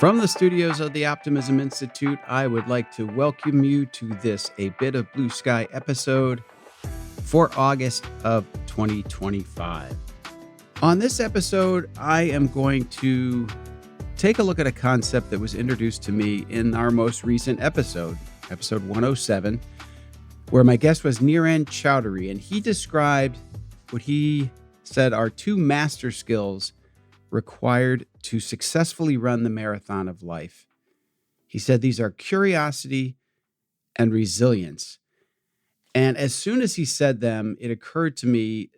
From the studios of the Optimism Institute, I would like to welcome you to this A Bit of Blue Sky episode for August of 2025. On this episode, I am going to take a look at a concept that was introduced to me in our most recent episode 107, where my guest was Niren Chaudhary, and he described what he said are two master skills required to successfully run the marathon of life. He said these are curiosity and resilience. And as soon as he said them, it occurred to me,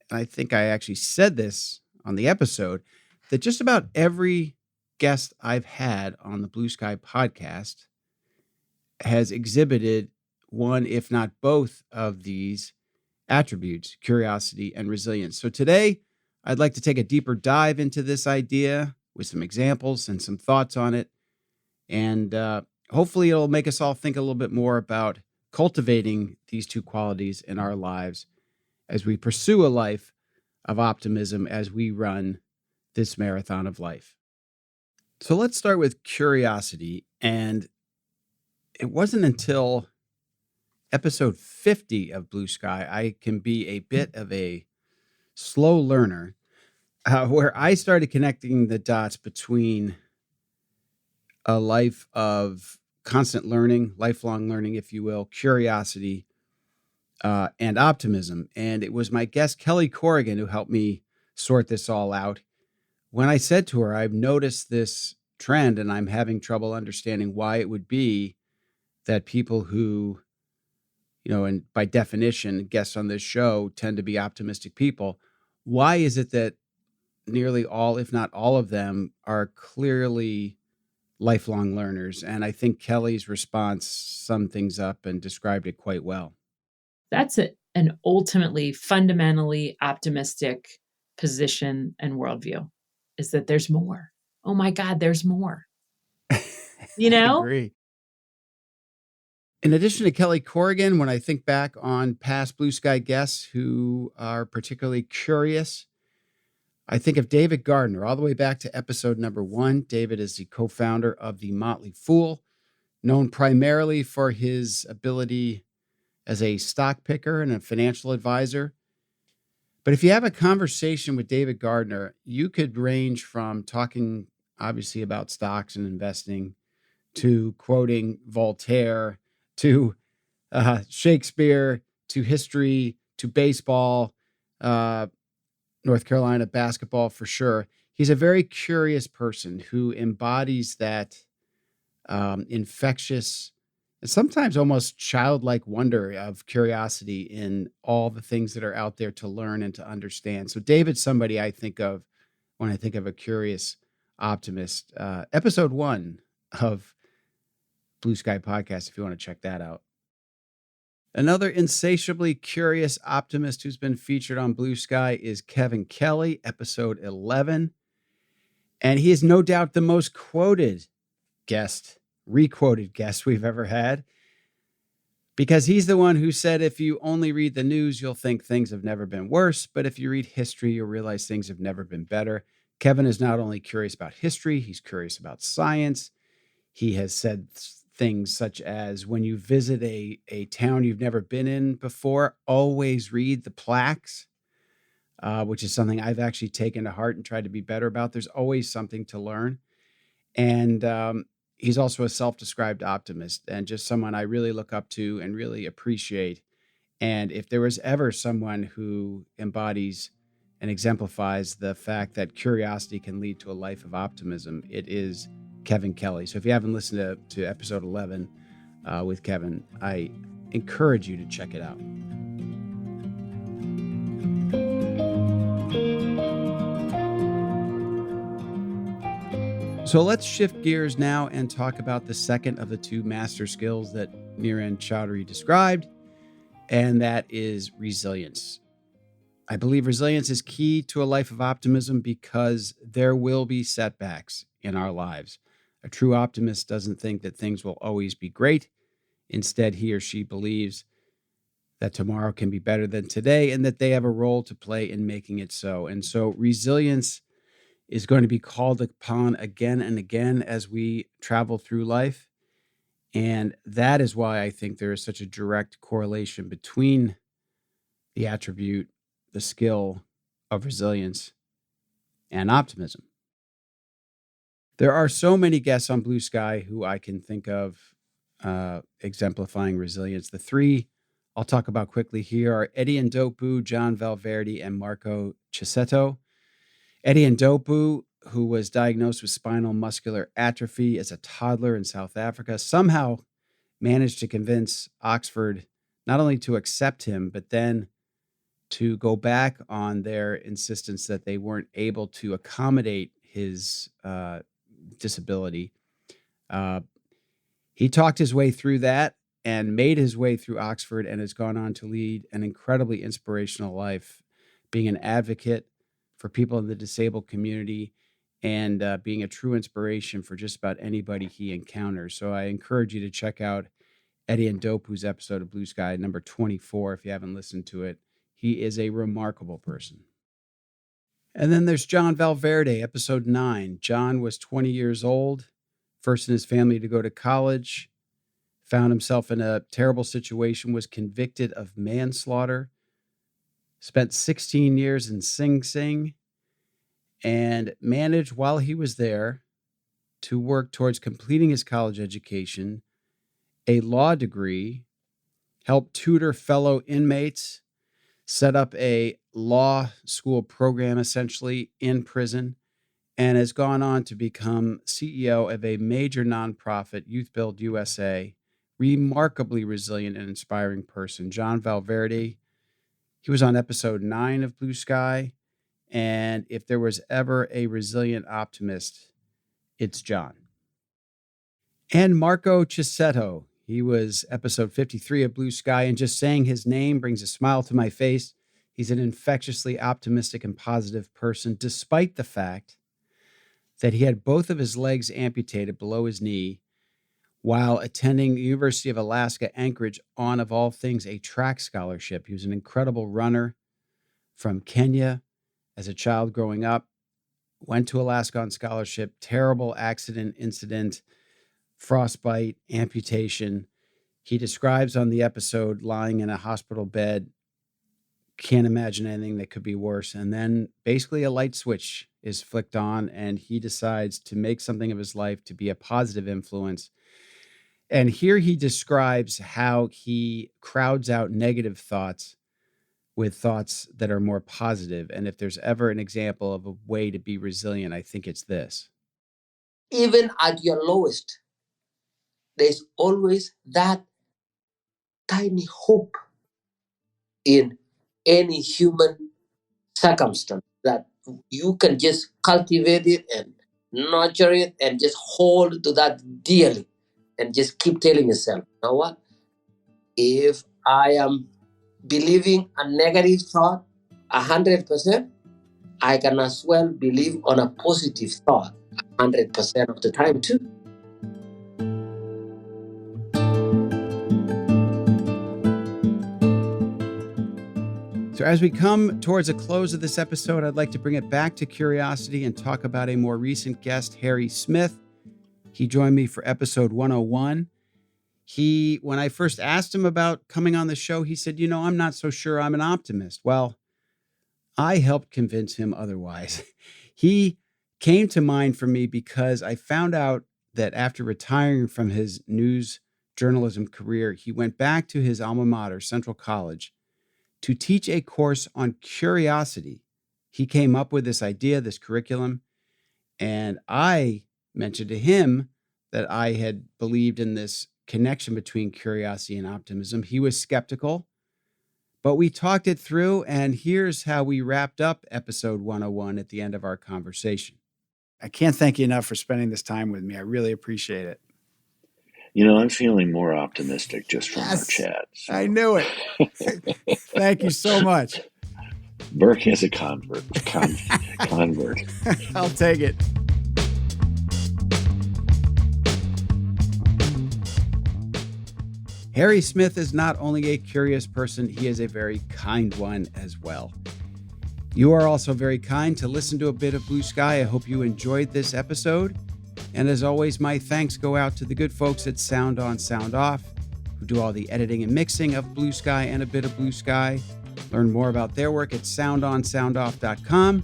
and I think I actually said this on the episode, that just about every guest I've had on the Blue Sky podcast has exhibited one, if not both, of these attributes, curiosity and resilience. So today, I'd like to take a deeper dive into this idea with some examples and some thoughts on it. And hopefully it'll make us all think a little bit more about cultivating these two qualities in our lives as we pursue a life of optimism as we run this marathon of life. So let's start with curiosity. And it wasn't until episode 50 of Blue Sky I can be a bit of a slow learner, where I started connecting the dots between a life of constant learning, lifelong learning, if you will, curiosity, and optimism. And it was my guest, Kelly Corrigan, who helped me sort this all out. When I said to her, I've noticed this trend and I'm having trouble understanding why it would be that people who, and by definition, guests on this show tend to be optimistic people. Why is it that nearly all, if not all of them, are clearly lifelong learners? And I think Kelly's response summed things up and described it quite well. That's an ultimately, fundamentally optimistic position and worldview, is that there's more. Oh my God, there's more. I agree. In addition to Kelly Corrigan, when I think back on past Blue Sky guests who are particularly curious, I think of David Gardner, all the way back to episode number 1. David is the co-founder of The Motley Fool, known primarily for his ability as a stock picker and a financial advisor. But if you have a conversation with David Gardner, you could range from talking, obviously, about stocks and investing to quoting Voltaire, to Shakespeare, to history, to baseball, North Carolina basketball for sure. He's a very curious person who embodies that infectious and sometimes almost childlike wonder of curiosity in all the things that are out there to learn and to understand. So David's somebody I think of when I think of a curious optimist. Episode 1 of Blue Sky Podcast, if you want to check that out. Another insatiably curious optimist who's been featured on Blue Sky is Kevin Kelly, episode 11. And he is no doubt the most requoted guest we've ever had, because he's the one who said, if you only read the news, you'll think things have never been worse. But if you read history, you'll realize things have never been better. Kevin is not only curious about history, he's curious about science. He has said things such as, when you visit a town you've never been in before, always read the plaques, which is something I've actually taken to heart and tried to be better about. There's always something to learn. And he's also a self-described optimist and just someone I really look up to and really appreciate. And if there was ever someone who embodies and exemplifies the fact that curiosity can lead to a life of optimism, it is Kevin Kelly. So if you haven't listened to episode 11 with Kevin, I encourage you to check it out. So let's shift gears now and talk about the second of the two master skills that Niren Chaudhary described, and that is resilience. I believe resilience is key to a life of optimism because there will be setbacks in our lives. A true optimist doesn't think that things will always be great. Instead, he or she believes that tomorrow can be better than today and that they have a role to play in making it so. And so resilience is going to be called upon again and again as we travel through life. And that is why I think there is such a direct correlation between the attribute, the skill of resilience and optimism. There are so many guests on Blue Sky who I can think of exemplifying resilience. The three I'll talk about quickly here are Eddie Ndopu, John Valverde, and Marco Cisetto. Eddie Ndopu, who was diagnosed with spinal muscular atrophy as a toddler in South Africa, somehow managed to convince Oxford not only to accept him, but then to go back on their insistence that they weren't able to accommodate his disability. He talked his way through that and made his way through Oxford and has gone on to lead an incredibly inspirational life, being an advocate for people in the disabled community and being a true inspiration for just about anybody he encounters. So I encourage you to check out Eddie Ndopu's episode of Blue Sky, number 24, if you haven't listened to it. He is a remarkable person. And then there's John Valverde, episode 9. John was 20 years old, first in his family to go to college, found himself in a terrible situation, was convicted of manslaughter, spent 16 years in Sing Sing, and managed while he was there to work towards completing his college education, a law degree, helped tutor fellow inmates, set up a law school program essentially in prison, and has gone on to become CEO of a major nonprofit, Youth Build USA. Remarkably resilient and inspiring person. John Valverde, he was on episode 9 of Blue Sky. And if there was ever a resilient optimist, it's John. And Marco Cisetto, he was episode 53 of Blue Sky. And just saying his name brings a smile to my face. He's an infectiously optimistic and positive person, despite the fact that he had both of his legs amputated below his knee while attending the University of Alaska, Anchorage, on, of all things, a track scholarship. He was an incredible runner from Kenya as a child growing up, went to Alaska on scholarship, terrible accident, incident, frostbite, amputation. He describes on the episode lying in a hospital bed, can't imagine anything that could be worse. And then basically a light switch is flicked on and he decides to make something of his life to be a positive influence. And here he describes how he crowds out negative thoughts with thoughts that are more positive. And if there's ever an example of a way to be resilient, I think it's this. Even at your lowest, there's always that tiny hope in any human circumstance that you can just cultivate it and nurture it and just hold to that dearly and just keep telling yourself, you know what? If I am believing a negative thought 100%, I can as well believe on a positive thought 100% of the time too. So as we come towards a close of this episode, I'd like to bring it back to curiosity and talk about a more recent guest, Harry Smith. He joined me for episode 101. When I first asked him about coming on the show, he said, I'm not so sure I'm an optimist. Well, I helped convince him otherwise. He came to mind for me because I found out that after retiring from his news journalism career, he went back to his alma mater, Central College, to teach a course on curiosity. He came up with this idea, this curriculum, and I mentioned to him that I had believed in this connection between curiosity and optimism. He was skeptical, but we talked it through, and here's how we wrapped up episode 101 at the end of our conversation. I can't thank you enough for spending this time with me. I really appreciate it. I'm feeling more optimistic just from our chat. So. I knew it. Thank you so much. Burke has a convert. I'll take it. Harry Smith is not only a curious person, he is a very kind one as well. You are also very kind to listen to a bit of Blue Sky. I hope you enjoyed this episode. And as always, my thanks go out to the good folks at Sound On, Sound Off, who do all the editing and mixing of Blue Sky and a bit of Blue Sky. Learn more about their work at soundonsoundoff.com.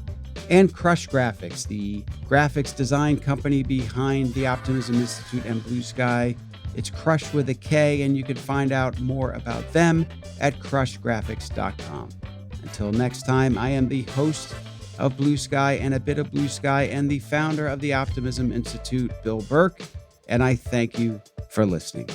And Crush Graphics, the graphics design company behind the Optimism Institute and Blue Sky. It's Crush with a K, and you can find out more about them at crushgraphics.com. Until next time, I am the host of Blue Sky and a bit of Blue Sky and the founder of the Optimism Institute, Bill Burke, and I thank you for listening.